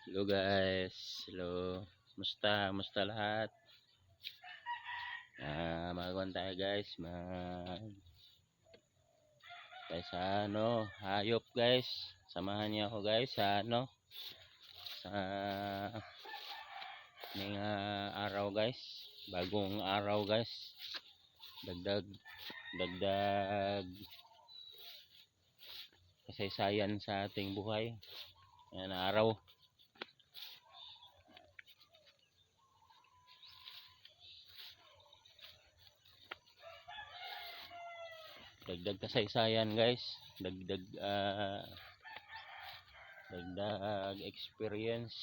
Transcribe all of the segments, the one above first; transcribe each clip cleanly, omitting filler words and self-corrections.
Hello guys, hello. Musta lahat? Magawan tayo guys, tayo sa hayop guys. Samahan niyo ako guys sa sa mga araw guys. Bagong araw guys. Dagdag kasaysayan sa ating buhay. Yan araw. Dagdag kasaysayan guys. Dagdag experience.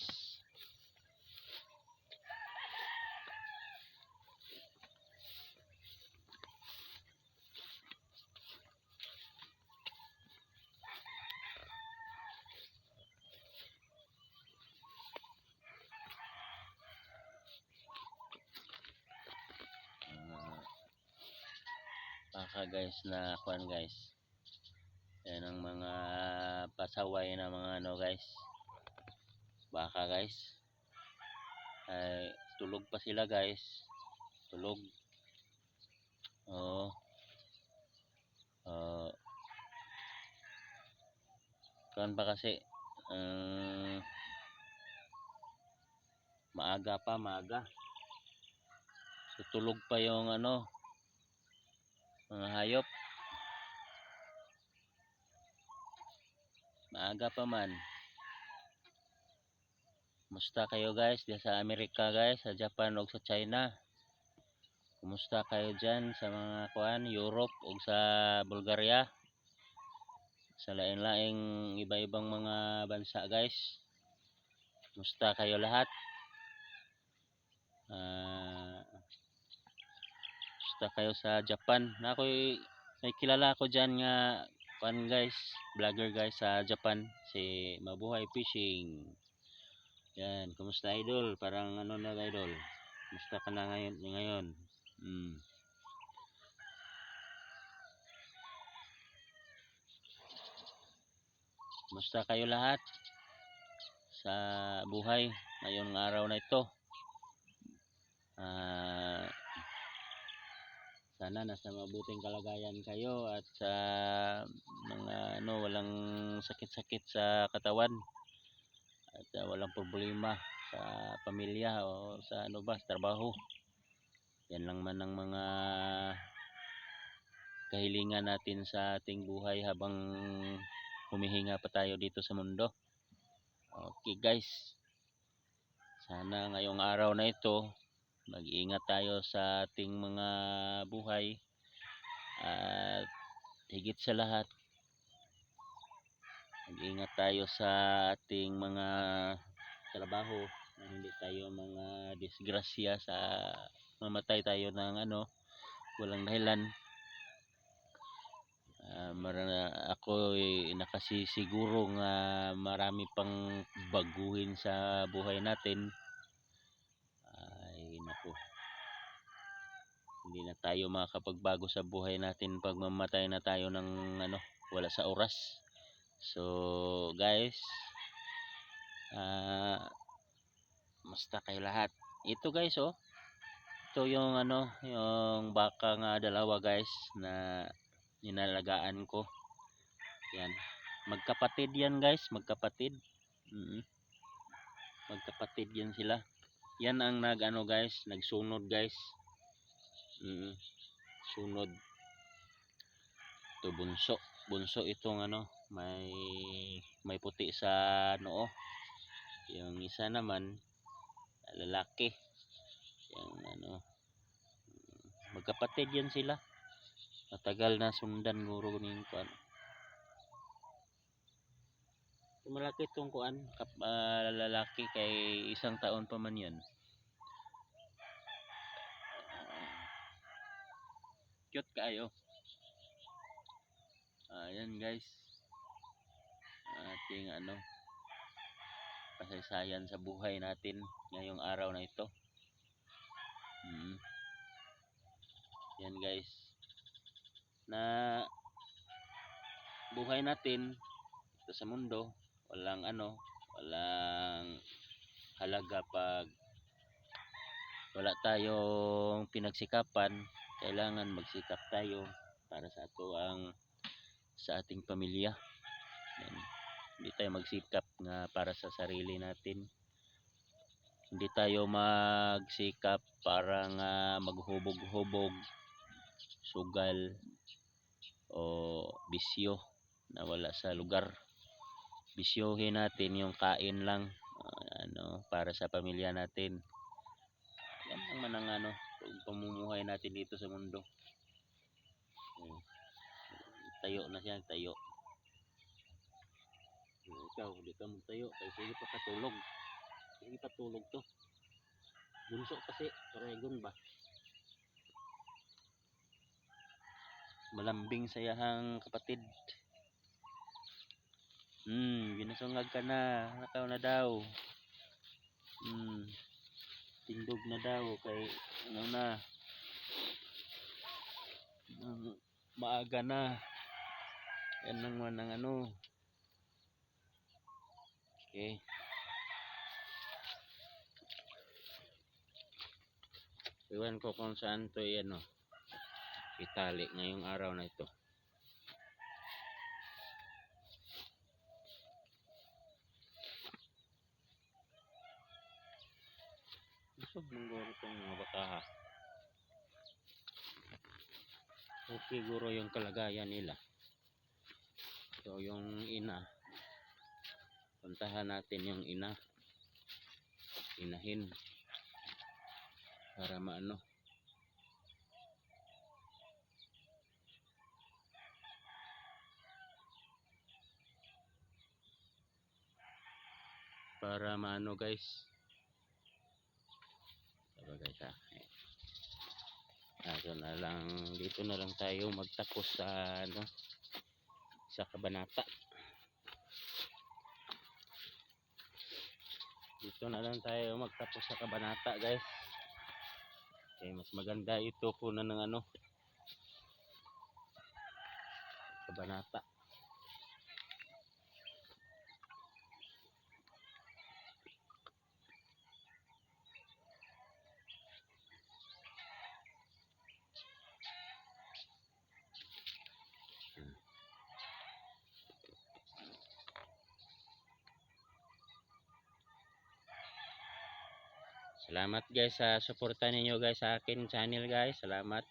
Baka guys na kuan guys. Yan ang mga pasaway na mga guys. Baka guys. Ay tulog pa sila guys. Tulog. Oh. Uh, kuan pa kasi maaga. So tulog pa yung mga hayop. Maaga pa man. Kumusta kayo guys diyan sa Amerika guys, sa Japan ug sa China? Kumusta kayo diyan sa mga kuan Europe ug sa Bulgaria? Sa lain-laing iba-ibang mga bansa guys. Kumusta kayo lahat? Kumusta kayo sa Japan? May kilala ako diyan nga kuan guys, vlogger guys sa Japan, si Mabuhay Fishing. Yan, kumusta idol? Parang na idol. Kumusta ka na ngayon? Kumusta kayo lahat sa buhay ngayong araw na ito? Sana nasa mabuting kalagayan kayo at sa mga walang sakit-sakit sa katawan at walang problema sa pamilya o sa sa trabaho. Yan lang man ang mga kahilingan natin sa ating buhay habang humihinga pa tayo dito sa mundo. Okay guys, sana ngayong araw na ito mag-iingat tayo sa ating mga buhay at higit sa lahat mag-iingat tayo sa ating mga trabaho na hindi tayo mga disgrasya sa mamatay tayo ng walang dahilan. Ako nakasisiguro nga marami pang baguhin sa buhay natin. Ay nako, hindi na tayo makakapagbago sa buhay natin pag mamatay na tayo ng wala sa oras. So guys, musta kayo lahat? Ito guys ito yung yung baka nga dalawa guys na ninalagaan ko. Yan, magkapatid yan guys, magkapatid. Magkapatid yan sila. Yan ang guys, nagsunod guys. Sunod. Ito bunso itong may puti sa noo. Yung isa naman lalaki. Yung magkapatid yan sila. Matagal na sundan guro ning kuan. Malaki itong kuan, lalaki kay 1 taon pa man yan. Cute kayo. Ayan guys, ating kasaysayan sa buhay natin ngayong araw na ito. Yan guys, na buhay natin ito sa mundo, walang Walang halaga pag wala tayong pinagsikapan. Kailangan magsikap tayo para sa ating pamilya. Yan. Hindi tayo magsikap nga para sa sarili natin. Hindi tayo magsikap para nga maghubog-hubog, sugal o bisyo na wala sa lugar. Bisyohin natin yung kain lang, para sa pamilya natin. Yan naman ang pamumuhay natin dito sa mundo. Tayo na siya, tayo. Ikaw, di ka magtayo. Kaya sige pa katulog. Sige patulog to. Bunso kasi, paregon ba? Malambing sayahang kapatid. Ginasungag ka na. Nakaw na daw. Tindog na daw. Kay, na. Maaga na. Yan naman ang Okay. Iwan ko kung saan to itali ngayong araw na ito. Busog ng guro itong mga baka. Okay guro yung kalagayan nila. So yung ina, puntahan natin yung inahin para maano guys. Diba guys dito na lang tayo magtapos sa kabanata. Dito na lang tayo magtapos sa kabanata guys. Okay, mas maganda ito kunan ng kabanata. Salamat guys sa suporta ninyo guys sa akin channel guys. Salamat.